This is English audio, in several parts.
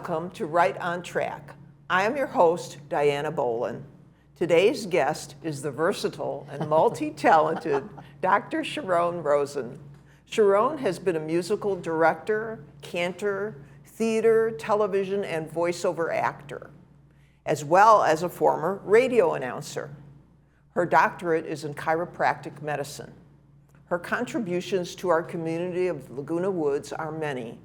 welcome to Right on Track. I am your host, Dianna Bolen. Today's guest is the versatile and multi-talented Dr. Sharon Rosen. Sharon has been a musical director, cantor, theater, television, and voiceover actor, as well as a former radio announcer. Her doctorate is in chiropractic medicine. Her contributions to our community of Laguna Woods are many.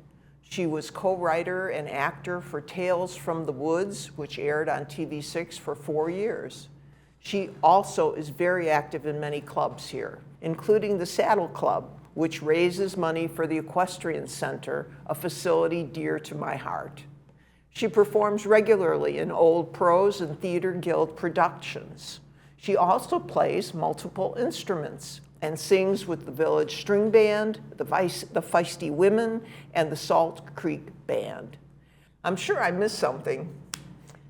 She was co-writer and actor for Tales from the Woods, which aired on TV6 for 4 years. She also is very active in many clubs here, including the Saddle Club, which raises money for the Equestrian Center, a facility dear to my heart. She performs regularly in Old Prose and Theater Guild productions. She also plays multiple instruments and sings with the Village String Band, the Feisty Women, and the Salt Creek Band. I'm sure I missed something.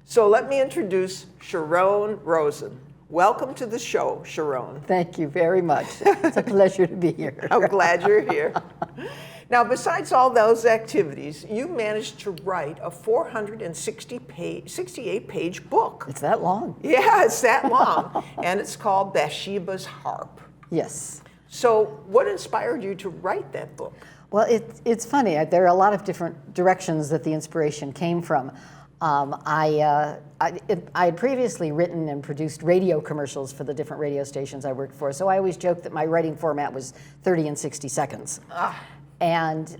So let me introduce Sharon Rosen. Welcome to the show, Sharon. Thank you very much. It's a pleasure to be here. I'm glad you're here. Now, besides all those activities, you managed to write a 468-page book. It's that long. Yeah, it's that long. And it's called Bathsheba's Harp. Yes. So what inspired you to write that book? Well, it's funny. There are a lot of different directions that the inspiration came from. I had previously written and produced radio commercials for the different radio stations I worked for, so I always joked that my writing format was 30 and 60 seconds. And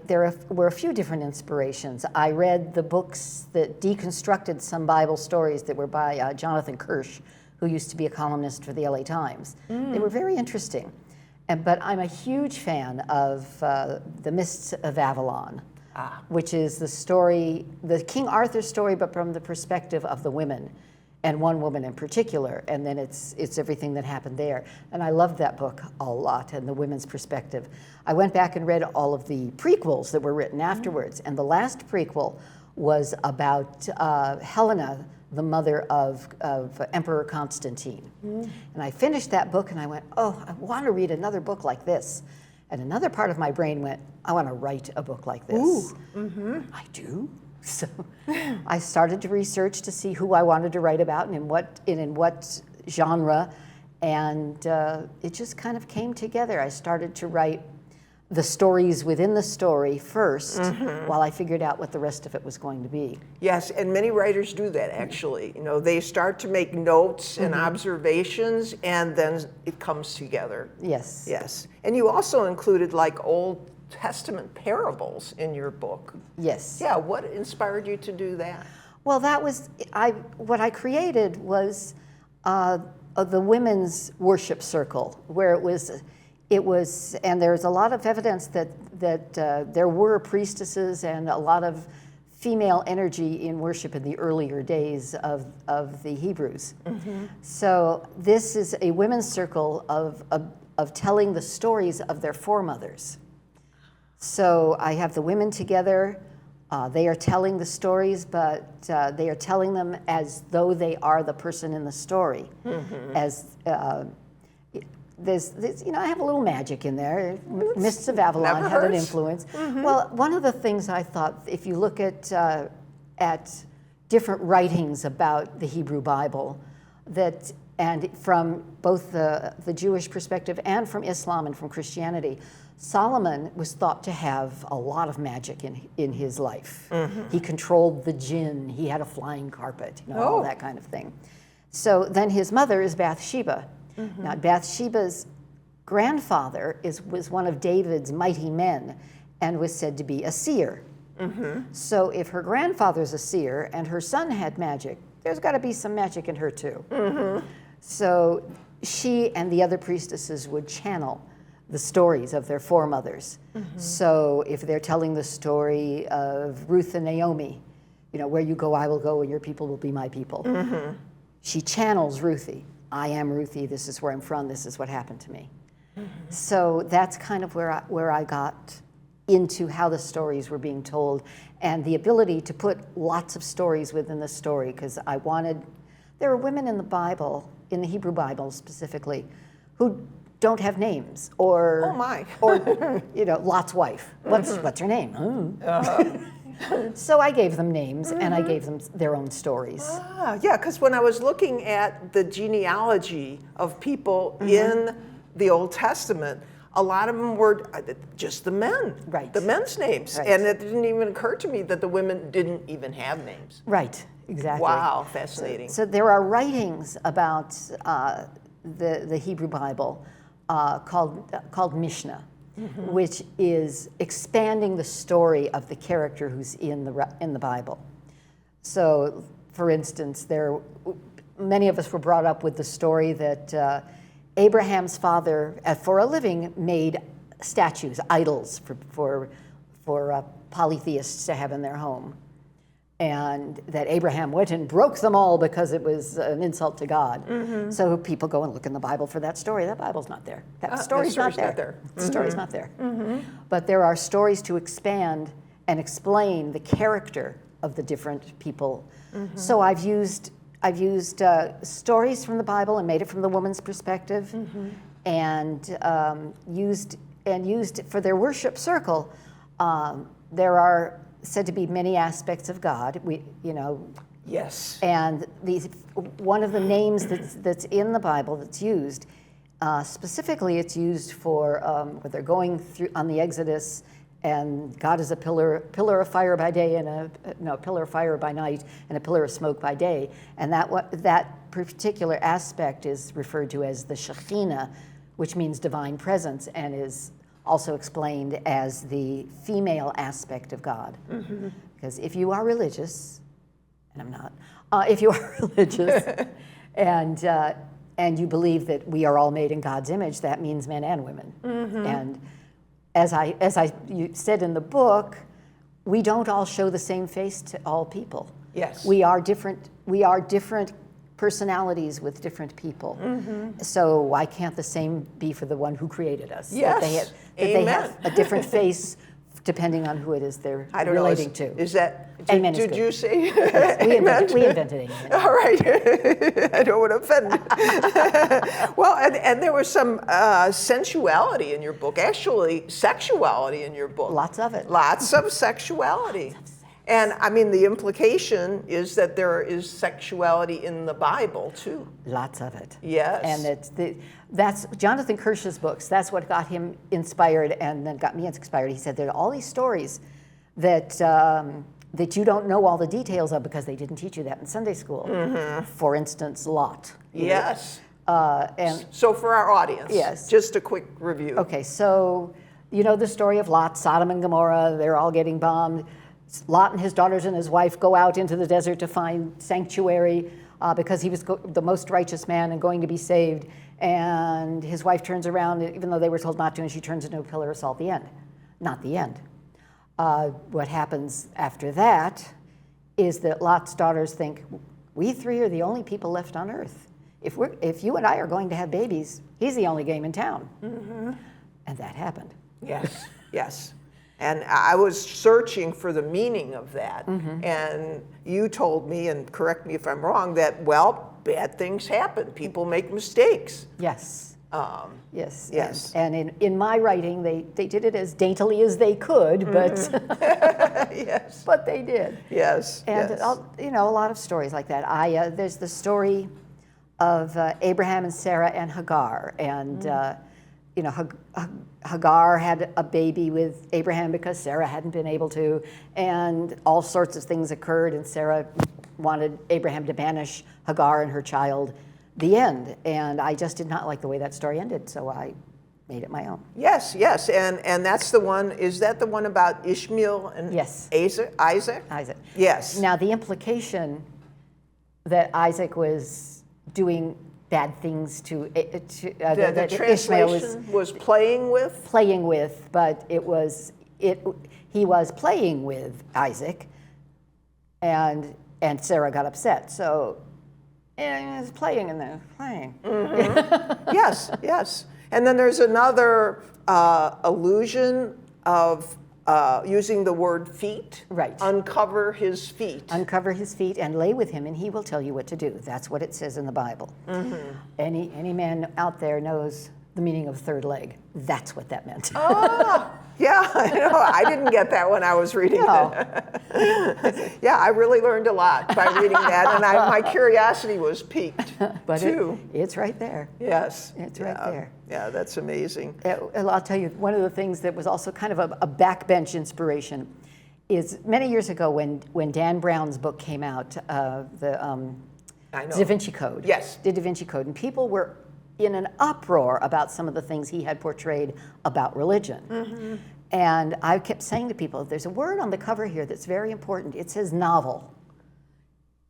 there were a few different inspirations. I read the books that deconstructed some Bible stories that were by Jonathan Kirsch, who used to be a columnist for the LA Times. They were very interesting. But I'm a huge fan of The Mists of Avalon, which is the story, the King Arthur story, but from the perspective of the women, and one woman in particular, and then it's everything that happened there. And I loved that book a lot, and the women's perspective. I went back and read all of the prequels that were written afterwards, and the last prequel was about Helena, the mother of Emperor Constantine. And I finished that book and I went, oh, I want to read another book like this. And another part of my brain went, I want to write a book like this. I do. So I started to research to see who I wanted to write about and in what genre, and it just kind of came together. I started to write the stories within the story first, while I figured out what the rest of it was going to be. Yes, and many writers do that, actually. You know, they start to make notes and observations, and then it comes together. Yes. Yes. And you also included like Old Testament parables in your book. Yes. Yeah, what inspired you to do that? Well, that was, what I created was the women's worship circle, where it was, and there's a lot of evidence that there were priestesses and a lot of female energy in worship in the earlier days of the Hebrews. So this is a women's circle of telling the stories of their foremothers. So I have the women together. They are telling the stories, but they are telling them as though they are the person in the story. As there's, I have a little magic in there. Mists of Avalon had an influence. Well, one of the things I thought, if you look at different writings about the Hebrew Bible, and from both the Jewish perspective and from Islam and from Christianity, Solomon was thought to have a lot of magic in his life. He controlled the jinn. He had a flying carpet, all that kind of thing. So then his mother is Bathsheba. Now, Bathsheba's grandfather was one of David's mighty men and was said to be a seer. So if her grandfather's a seer and her son had magic, there's got to be some magic in her too. So she and the other priestesses would channel the stories of their foremothers. So if they're telling the story of Ruth and Naomi, where you go, I will go, and your people will be my people. She channels Ruthie. I am Ruthie, this is where I'm from, this is what happened to me. So that's kind of where I got into how the stories were being told, and the ability to put lots of stories within the story, because there are women in the Bible, in the Hebrew Bible specifically, who don't have names, or Lot's wife. What's her name? So I gave them names, and I gave them their own stories. Yeah, because when I was looking at the genealogy of people in the Old Testament, a lot of them were just the men, Right. the men's names. Right. And it didn't even occur to me that the women didn't even have names. Right, exactly. Wow, fascinating. So there are writings about the Hebrew Bible called Mishnah, which is expanding the story of the character who's in the Bible. So, for instance, many of us were brought up with the story that Abraham's father, for a living, made statues, idols for polytheists to have in their home. And that Abraham went and broke them all because it was an insult to God. So people go and look in the Bible for that story. That Bible's not there. That story's not there. The story's not there. But there are stories to expand and explain the character of the different people. So I've used stories from the Bible and made it from the woman's perspective, and used for their worship circle. There are said to be many aspects of God. Yes. And one of the names that's in the Bible that's used, specifically, it's used for when they're going through on the Exodus, and God is a pillar of fire by day and a pillar of fire by night and a pillar of smoke by day, and that particular aspect is referred to as the Shekhinah, which means divine presence, and is also explained as the female aspect of God. Because if you are religious, and I'm not, if you are religious and you believe that we are all made in God's image, that means men and women. And as you said in the book, we don't all show the same face to all people. Yes. We are different personalities with different people. So why can't the same be for the one who created us? Yes. They have a different face depending on who it is they're relating to. Is that, Amen is did good. you say? Yes, we invented amen. All right. I don't want to offend. Well, and there was some sensuality in your book, actually sexuality in your book. Lots of it. Lots of sexuality. And I mean, the implication is that there is sexuality in the Bible too. Lots of it. Yes. And that's Jonathan Kirsch's books. That's what got him inspired and then got me inspired. He said there are all these stories that you don't know all the details of because they didn't teach you that in Sunday school. For instance, Lot. Yes. And so for our audience, yes, just a quick review. Okay, so you know the story of Lot, Sodom and Gomorrah. They're all getting bombed. Lot and his daughters and his wife go out into the desert to find sanctuary because he was the most righteous man and going to be saved. And his wife turns around, even though they were told not to, and she turns into a pillar of salt. The end. Not the end. What happens after that is that Lot's daughters think, we three are the only people left on earth. If you and I are going to have babies, he's the only game in town. And that happened. Yes, yes. And I was searching for the meaning of that. And you told me, and correct me if I'm wrong, that, well, bad things happen. People make mistakes. Yes. Yes. Yes. And in my writing, they did it as daintily as they could, but Yes. but they did. Yes. And yes. a lot of stories like that. There's the story of Abraham and Sarah and Hagar, and Hagar had a baby with Abraham because Sarah hadn't been able to, and all sorts of things occurred, and Sarah wanted Abraham to banish Hagar and her child. The end. And I just did not like the way that story ended, so I made it my own. Yes, yes. And that's the one, is that the one about Ishmael and Yes. Isaac? Isaac. Yes. Now, the implication that Isaac was doing bad things to that Ishmael was playing with? But he was playing with Isaac, and Sarah got upset. So, and it's playing and then playing. Yes, yes. And then there's another allusion of using the word feet. Right. Uncover his feet. Uncover his feet and lay with him, and he will tell you what to do. That's what it says in the Bible. Any man out there knows the meaning of third leg. That's what that meant. Oh, yeah, I know. I didn't get that when I was reading No. it. Yeah, I really learned a lot by reading that, and my curiosity was piqued, But too. it's right there. Yes. It's right there. Yeah, that's amazing. I'll tell you, one of the things that was also kind of a backbench inspiration is many years ago when Dan Brown's book came out, I know. Da Vinci Code. Yes. The Da Vinci Code. And people were in an uproar about some of the things he had portrayed about religion. Mm-hmm. And I kept saying to people, there's a word on the cover here that's very important. It says novel.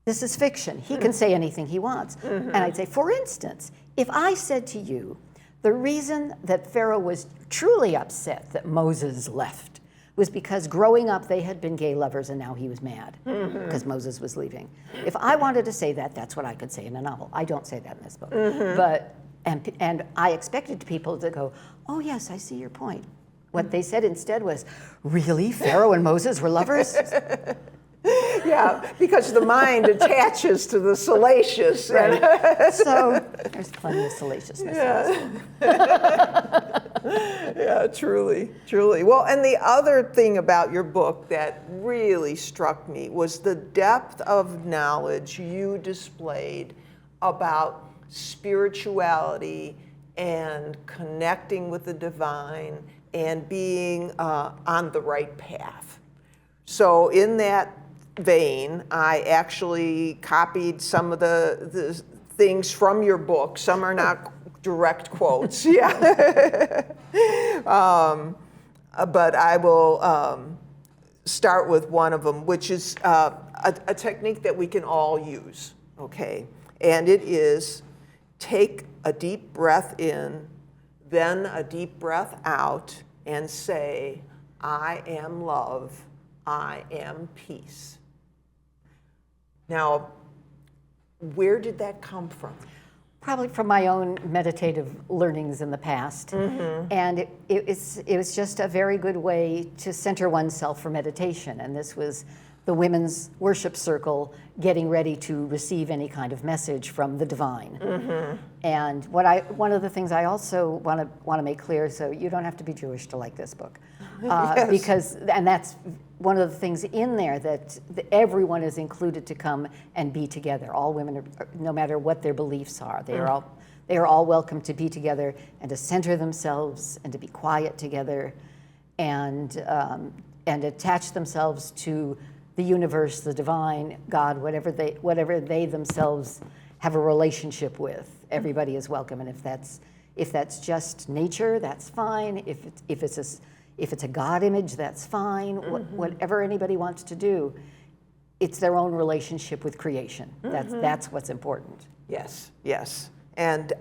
This is fiction. He can say anything he wants. Mm-hmm. And I'd say, for instance, if I said to you, the reason that Pharaoh was truly upset that Moses left was because growing up they had been gay lovers and now he was mad because Moses was leaving. If I wanted to say that, that's what I could say in a novel. I don't say that in this book. But and I expected people to go, oh yes, I see your point. What they said instead was, really? Pharaoh and Moses were lovers? Yeah, because the mind attaches to the salacious. Right. So there's plenty of salaciousness. Yeah, truly, truly. Well, and the other thing about your book that really struck me was the depth of knowledge you displayed about spirituality and connecting with the divine and being on the right path. So in that vein, I actually copied some of the things from your book. Some are not direct quotes, yeah. But I will start with one of them, which is a technique that we can all use, okay? And it is take a deep breath in, then a deep breath out, and say, I am love, I am peace. Now, where did that come from? Probably from my own meditative learnings in the past. And it was just a very good way to center oneself for meditation. And this was the women's worship circle getting ready to receive any kind of message from the divine. And one of the things I also want to make clear, so you don't have to be Jewish to like this book, Yes. and that's one of the things in there that everyone is included to come and be together. All women, no matter what their beliefs are, they are all welcome to be together and to center themselves and to be quiet together, and attach themselves to the universe, the divine, God, whatever they themselves have a relationship with. Everybody is welcome, and if that's just nature, that's fine. If it's a God image, that's fine. Whatever anybody wants to do, it's their own relationship with creation. That's what's important. Yes, yes. And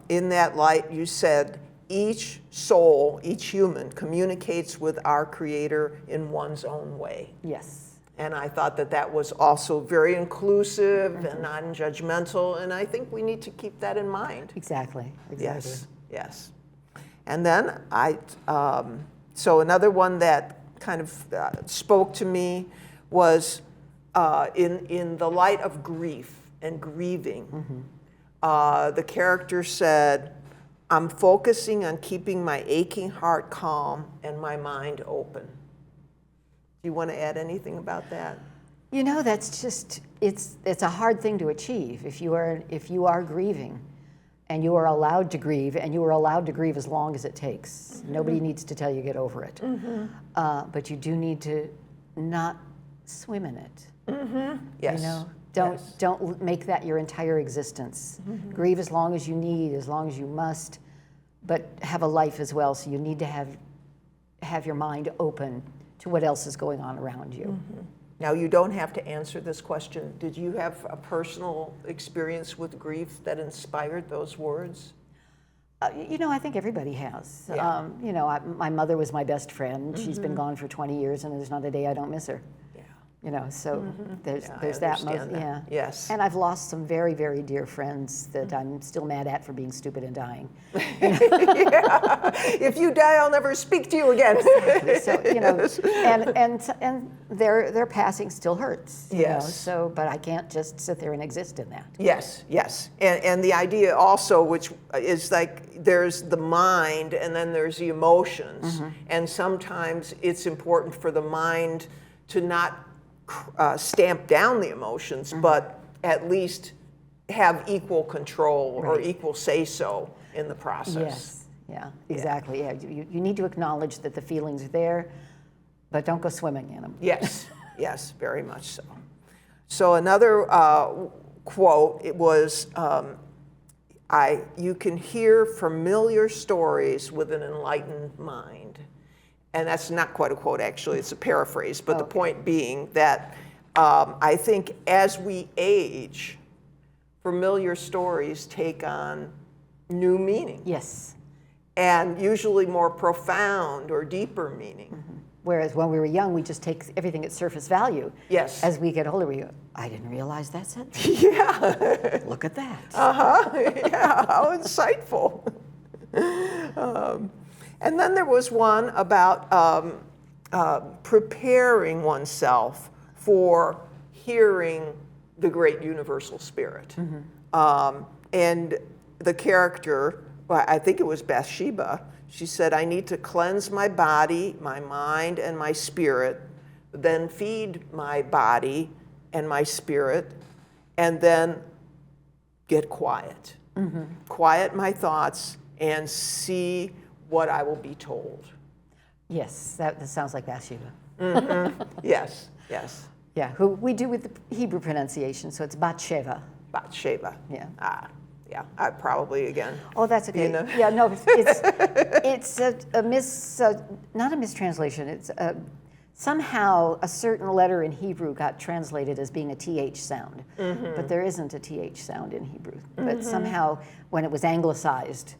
in that light, you said each soul, each human communicates with our Creator in one's own way. Yes. And I thought that was also very inclusive and non-judgmental, and I think we need to keep that in mind. Exactly. Yes, yes. And then so another one that kind of spoke to me was in the light of grief and grieving. The character said, I'm focusing on keeping my aching heart calm and my mind open. Do you want to add anything about that? You know, that's just, it's a hard thing to achieve if you are grieving. And you are allowed to grieve, and you are allowed to grieve as long as it takes. Nobody needs to tell you get over it. But you do need to not swim in it. Yes. You know, don't make that your entire existence. Grieve as long as you need, as long as you must, but have a life as well. So you need to have your mind open to what else is going on around you. Now, you don't have to answer this question. Did you have a personal experience with grief that inspired those words? You know, I think everybody has. Yeah. You know, my mother was my best friend. She's been gone for 20 years, and there's not a day I don't miss her. Yeah. You know, so there's Yeah, I there's that. understand that. Yeah. Yes. And I've lost some very, very dear friends that I'm still mad at for being stupid and dying. Yeah. If you die, I'll never speak to you again. So, you know, and their passing still hurts. You know, Yes. so, but I can't just sit there and exist in that. Yes, yes. And the idea also, which is like there's the mind and then there's the emotions. And sometimes it's important for the mind to not stamp down the emotions, but at least have equal control or equal say-so in the process. Yes, yeah, exactly. Yeah, you need to acknowledge that the feelings are there, but don't go swimming in them. Yes, yes, very much so. So another quote, it was, you can hear familiar stories with an enlightened mind. And that's not quite a quote, actually, it's a paraphrase, but the point being that I think as we age, familiar stories take on new meaning. Yes. And usually more profound or deeper meaning. Whereas when we were young, we just take everything at surface value. Yes. As we get older, we go, I didn't realize that's it. Yeah. Look at that. Yeah, how insightful. And then there was one about preparing oneself for hearing the great universal spirit. And the character, well, I think it was Bathsheba, she said, I need to cleanse my body, my mind, and my spirit, then feed my body and my spirit, and then get quiet. Quiet my thoughts and see what I will be told. Yes, that sounds like Bathsheba. Yes, yes. Yeah, who we do with the Hebrew pronunciation, so it's Bathsheba. Bathsheba. Yeah. Yeah, I probably again. Oh, that's okay. You know? Yeah, no, it's not a mistranslation. It's somehow a certain letter in Hebrew got translated as being a TH sound, but there isn't a TH sound in Hebrew. But somehow, when it was anglicized,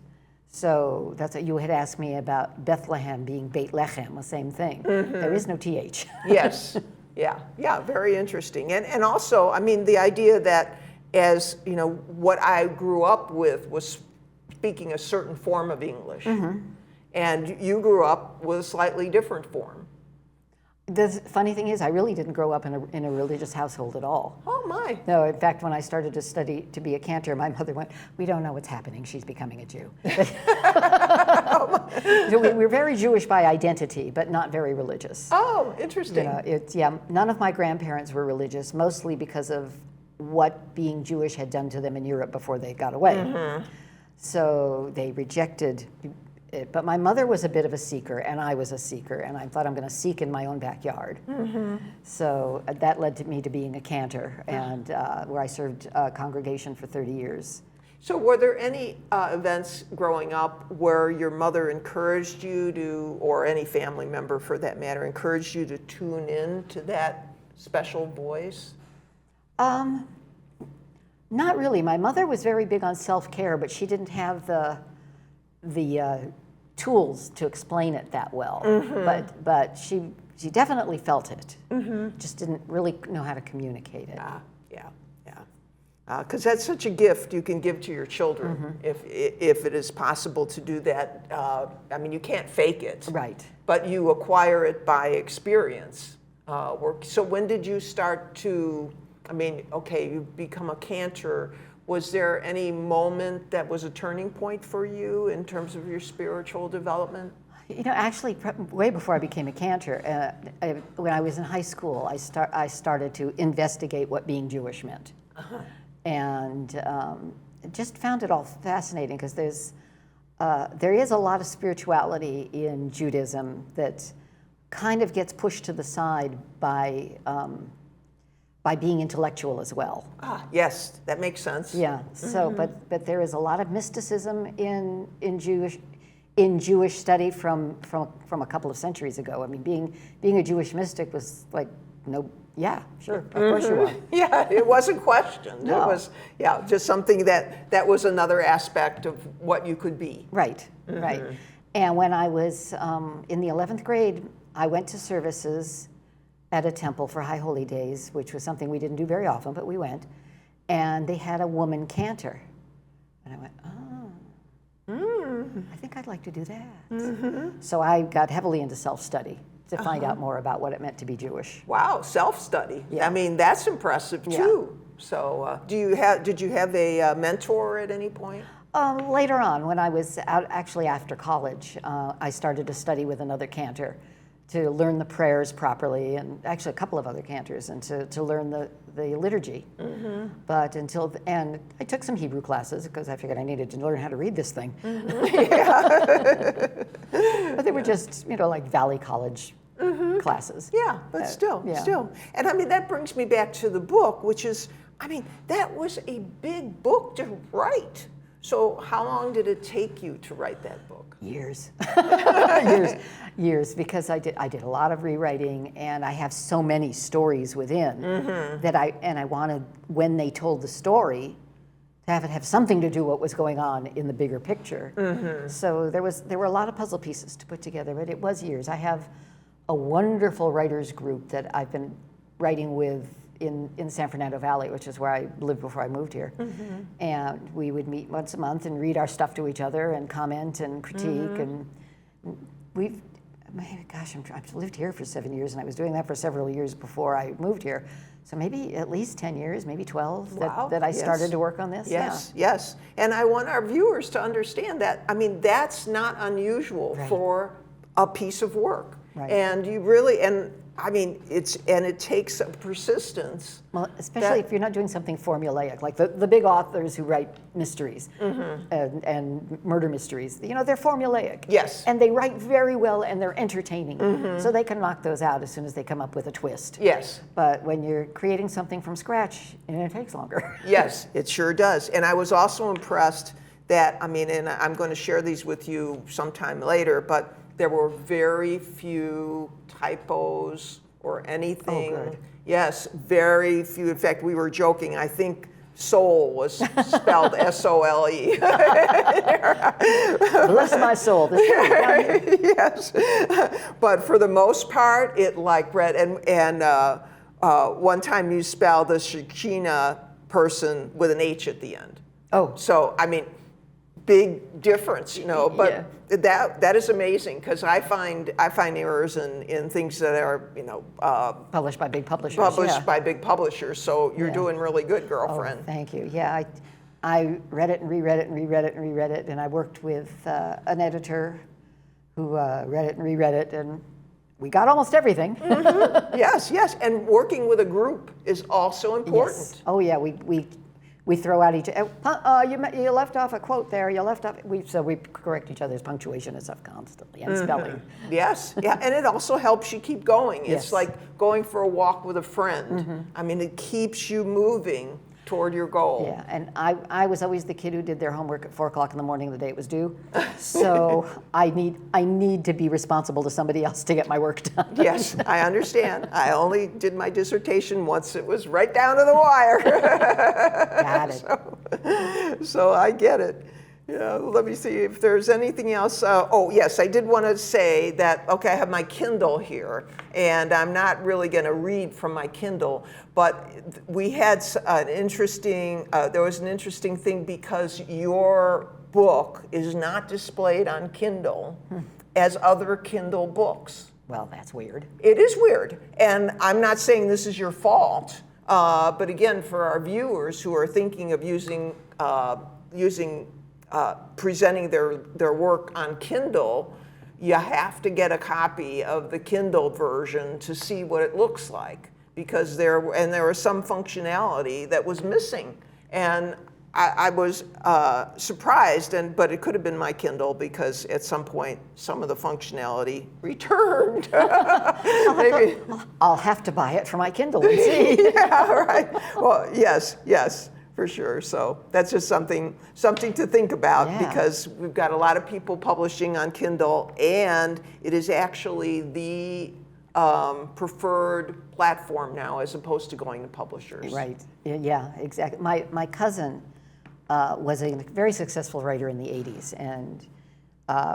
so that's what you had asked me about Bethlehem being Beit Lechem, the same thing. There is no TH. Yes. Yeah, very interesting. And also, I mean, the idea that as, you know, what I grew up with was speaking a certain form of English. And you grew up with a slightly different form. The funny thing is, I really didn't grow up in a religious household at all. Oh, my. No, in fact, when I started to study to be a cantor, my mother went, we don't know what's happening, she's becoming a Jew. So we're very Jewish by identity, but not very religious. Oh, interesting. You know, none of my grandparents were religious, mostly because of what being Jewish had done to them in Europe before they got away. So they rejected it. But my mother was a bit of a seeker, and I was a seeker, and I thought I'm going to seek in my own backyard. So that led to me to being a cantor, and where I served a congregation for 30 years. So were there any events growing up where your mother encouraged you to, or any family member for that matter, encouraged you to tune in to that special voice? Not really. My mother was very big on self-care, but she didn't have the tools to explain it that well. But she definitely felt it. Just didn't really know how to communicate it. Yeah. Because that's such a gift you can give to your children if it is possible to do that. I mean, you can't fake it. Right. But you acquire it by experience. So when did you start to, I mean, okay, you become a cantor. Was there any moment that was a turning point for you in terms of your spiritual development? You know, actually, way before I became a cantor, when I was in high school, I started to investigate what being Jewish meant. And just found it all fascinating because there is a lot of spirituality in Judaism that kind of gets pushed to the side by being intellectual as well. Yes, that makes sense. Yeah. So, but there is a lot of mysticism in Jewish study from a couple of centuries ago. I mean, being a Jewish mystic was like yeah, sure, of course you are. Yeah, it wasn't questioned. No. It was, just something that was another aspect of what you could be. Right. And when I was in the 11th grade, I went to services at a temple for High Holy Days, which was something we didn't do very often, but we went. And they had a woman cantor. And I went, I think I'd like to do that. So I got heavily into self-study to find out more about what it meant to be Jewish. Wow, self-study. Yeah. I mean, that's impressive too. So did you have a mentor at any point? Later on, when I was out, actually after college, I started to study with another cantor to learn the prayers properly, and actually a couple of other cantors, and to learn the liturgy. But and I took some Hebrew classes because I figured I needed to learn how to read this thing. But they were just, like Valley College classes. Yeah, but still. And I mean, that brings me back to the book, which is, I mean, that was a big book to write. So how long did it take you to write that book? Years. years, because I did a lot of rewriting, and I have so many stories within that I wanted, when they told the story, to have it have something to do what was going on in the bigger picture. So there were a lot of puzzle pieces to put together, but it was years. I have a wonderful writers group that I've been writing with in San Fernando Valley, which is where I lived before I moved here. And we would meet once a month and read our stuff to each other and comment and critique. And I've lived here for 7 years, and I was doing that for several years before I moved here. So maybe at least 10 years, maybe 12 that I started to work on this. Yes. And I want our viewers to understand that, I mean, that's not unusual for a piece of work. And you really, I mean, it takes a persistence. Well, especially if you're not doing something formulaic, like the big authors who write mysteries and murder mysteries. They're formulaic. Yes. And they write very well, and they're entertaining. So they can knock those out as soon as they come up with a twist. Yes. But when you're creating something from scratch, it takes longer. Yes, it sure does. And I was also impressed that, I mean, and I'm going to share these with you sometime later, but there were very few typos or anything. Oh, good. Yes, very few. In fact, we were joking. I think soul was spelled S-O-L-E. Bless my soul. Yes. But for the most part, it read. And one time you spelled the Shekinah person with an H at the end. Oh. So, I mean, big difference, but that is amazing, because I find errors in things that are, published by big publishers. By big publishers. So you're doing really good, girlfriend. Oh, thank you. Yeah, I read it and reread it and reread it and reread it, and I worked with an editor who read it and reread it, and we got almost everything. Yes, and working with a group is also important. Yes. Oh yeah, we throw out each. You left off a quote there. You left off. So we correct each other's punctuation and stuff constantly, and spelling. Yes, and it also helps you keep going. It's like going for a walk with a friend. I mean, it keeps you moving toward your goal. Yeah, and I was always the kid who did their homework at 4 o'clock in the morning the day it was due. So I need to be responsible to somebody else to get my work done. Yes, I understand. I only did my dissertation once it was right down to the wire. Got it. So I get it. Let me see if there's anything else. Oh, yes, I did want to say that, okay, I have my Kindle here, and I'm not really going to read from my Kindle, but we had there was an interesting thing, because your book is not displayed on Kindle as other Kindle books. Well, that's weird. It is weird, and I'm not saying this is your fault, but again, for our viewers who are thinking of presenting their work on Kindle, you have to get a copy of the Kindle version to see what it looks like, because there was some functionality that was missing, and I was surprised, but it could have been my Kindle, because at some point some of the functionality returned. Maybe I'll have to buy it for my Kindle and see. Yeah, right. Well, yes. For sure. So that's just something to think about, because we've got a lot of people publishing on Kindle, and it is actually the preferred platform now, as opposed to going to publishers. Right. Yeah, exactly. My cousin was a very successful writer in the 80s, and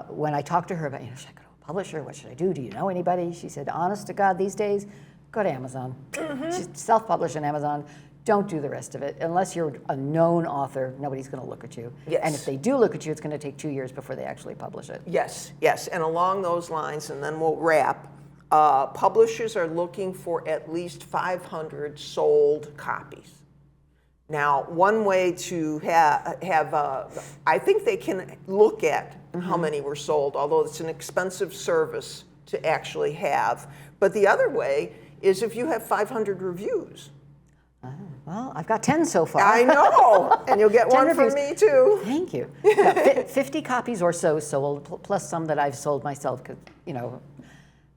when I talked to her about, should I go to a publisher? What should I do? Do you know anybody? She said, honest to God, these days, go to Amazon. Just self-publish on Amazon. Don't do the rest of it. Unless you're a known author, nobody's going to look at you. Yes. And if they do look at you, it's going to take 2 years before they actually publish it. Yes, yes. And along those lines, and then we'll wrap, publishers are looking for at least 500 sold copies. Now, one way to I think they can look at how many were sold, although it's an expensive service to actually have. But the other way is if you have 500 reviews. Well, I've got 10 so far. I know, and you'll get 10 one reviews. from me too. Thank you. Yeah, 50 copies or so sold, plus some that I've sold myself,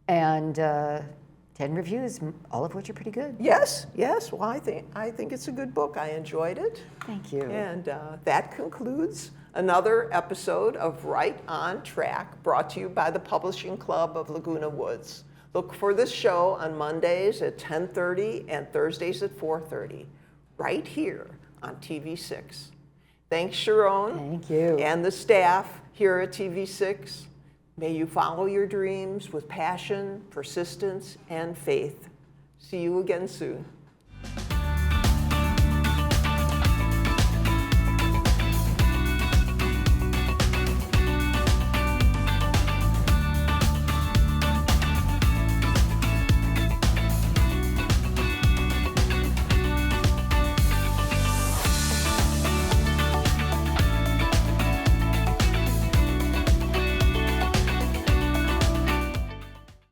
and 10 reviews, all of which are pretty good. Yes, yes. Well, I think it's a good book. I enjoyed it. Thank you. And that concludes another episode of Right on Track, brought to you by the Publishing Club of Laguna Woods. Look for this show on Mondays at 10:30 and Thursdays at 4:30, right here on TV6. Thanks, Sharon. Thank you. And the staff here at TV6. May you follow your dreams with passion, persistence, and faith. See you again soon.